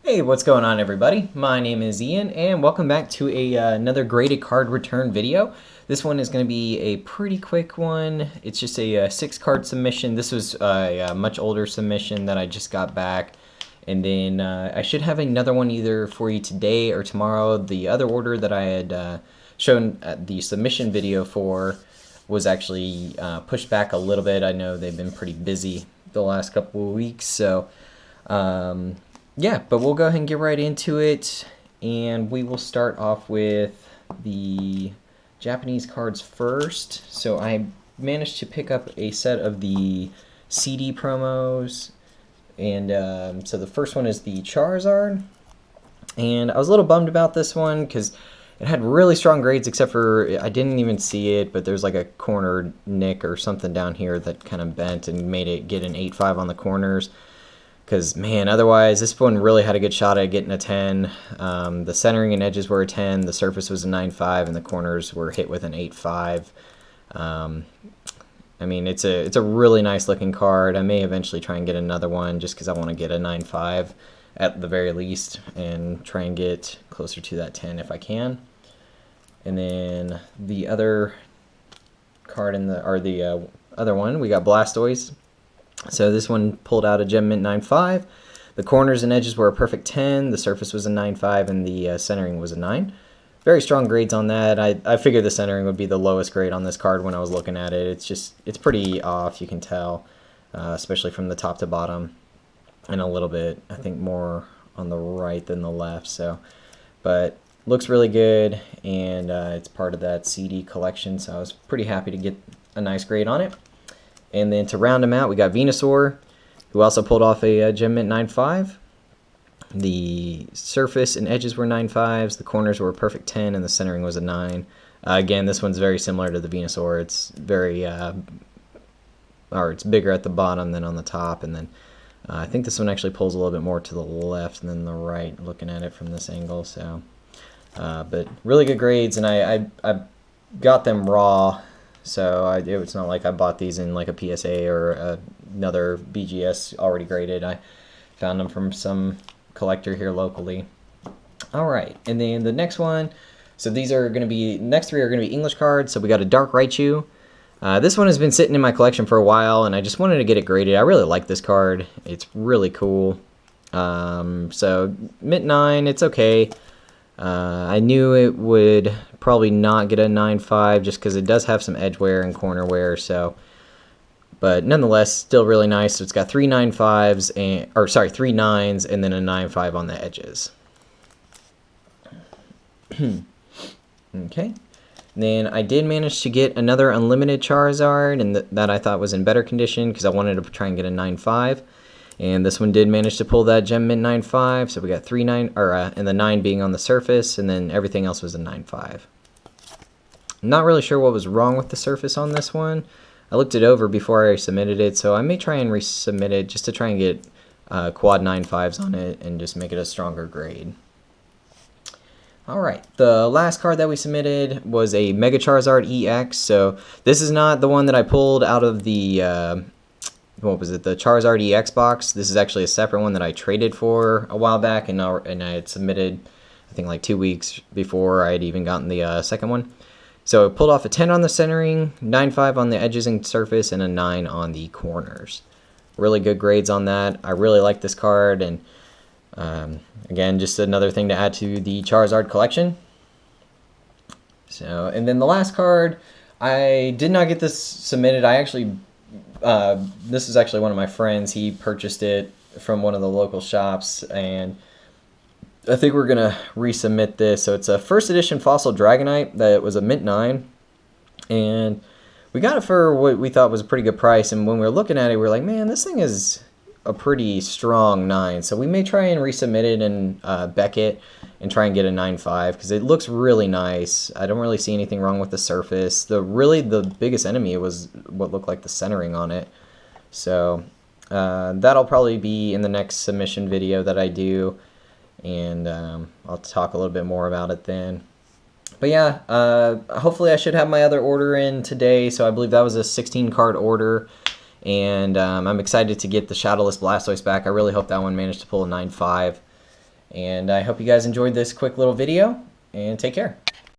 Hey, what's going on everybody? My name is Ian and welcome back to another graded card return video. This one is going to be a pretty quick one. It's just a 6-card submission. This was a much older submission that I just got back. And then I should have another one either for you today or tomorrow. The other order that I had shown the submission video for was actually pushed back a little bit. I know they've been pretty busy the last couple of weeks, so yeah, but we'll go ahead and get right into it, and we will start off with the Japanese cards first. So I managed to pick up a set of the CD promos, and so the first one is the Charizard, and I was a little bummed about this one because it had really strong grades, except for I didn't even see it, but there's like a corner nick or something down here that kind of bent and made it get an 8.5 on the corners. Because, man, otherwise, this one really had a good shot at getting a 10. The centering and edges were a 10, the surface was a 9.5, and the corners were hit with an 8.5. I mean, it's a really nice looking card. I may eventually try and get another one just because I want to get a 9.5 at the very least and try and get closer to that 10 if I can. And then the other card the other one, we got Blastoise. So this one pulled out a Gem Mint 9.5. The corners and edges were a perfect 10. The surface was a 9.5, and the centering was a 9. Very strong grades on that. I figured the centering would be the lowest grade on this card when I was looking at it. It's pretty off, you can tell, especially from the top to bottom, and a little bit, I think, more on the right than the left. So, but looks really good, and it's part of that CD collection, so I was pretty happy to get a nice grade on it. And then to round them out, we got Venusaur, who also pulled off a Gem Mint 9.5. The surface and edges were 9.5s, the corners were a perfect 10, and the centering was a 9. Again, this one's very similar to the Venusaur. It's very, it's bigger at the bottom than on the top, and then I think this one actually pulls a little bit more to the left than the right, looking at it from this angle. So, but really good grades, and I got them raw. So it's not like I bought these in like a PSA or another BGS already graded. I found them from some collector here locally. All right, and then the next one. So these are going to be, next three are going to be English cards. So we got a Dark Raichu. This one has been sitting in my collection for a while, and I just wanted to get it graded. I really like this card. It's really cool. So Mint 9, it's okay. I knew it would probably not get a 9.5 just because it does have some edge wear and corner wear, so, but nonetheless still really nice. So it's got 3 9.5s and 3 9s and then a 9.5 on the edges. Okay, then I did manage to get another unlimited Charizard, and that I thought was in better condition because I wanted to try and get a 9.5. And this one did manage to pull that Gem Mint 9.5, so we got 3 9, and the 9 being on the surface, and then everything else was a 9.5. I'm not really sure what was wrong with the surface on this one. I looked it over before I submitted it, so I may try and resubmit it just to try and get quad 9.5s on it and just make it a stronger grade. Alright, the last card that we submitted was a Mega Charizard EX, so this is not the one that I pulled out of the what was it, the Charizard EX box. This is actually a separate one that I traded for a while back, and I had submitted, I think, like 2 weeks before I had even gotten the second one. So it pulled off a 10 on the centering, 9.5 on the edges and surface, and a 9 on the corners. Really good grades on that. I really like this card, and again, just another thing to add to the Charizard collection. So, and then the last card, I did not get this submitted. I actually this is actually one of my friends. He purchased it from one of the local shops, and I think we're gonna resubmit this. So it's a first edition Fossil Dragonite that was a Mint 9, and we got it for what we thought was a pretty good price. And when we were looking at it, we were like, man, this thing is a pretty strong 9. So we may try and resubmit it in Beckett and try and get a 9.5 because it looks really nice. I don't really see anything wrong with the surface. Really the biggest enemy was what looked like the centering on it. So that'll probably be in the next submission video that I do, and I'll talk a little bit more about it then. But yeah, hopefully I should have my other order in today. So I believe that was a 16 card order. And I'm excited to get the Shadowless Blastoise back. I really hope that one managed to pull a 9.5. And I hope you guys enjoyed this quick little video, and take care.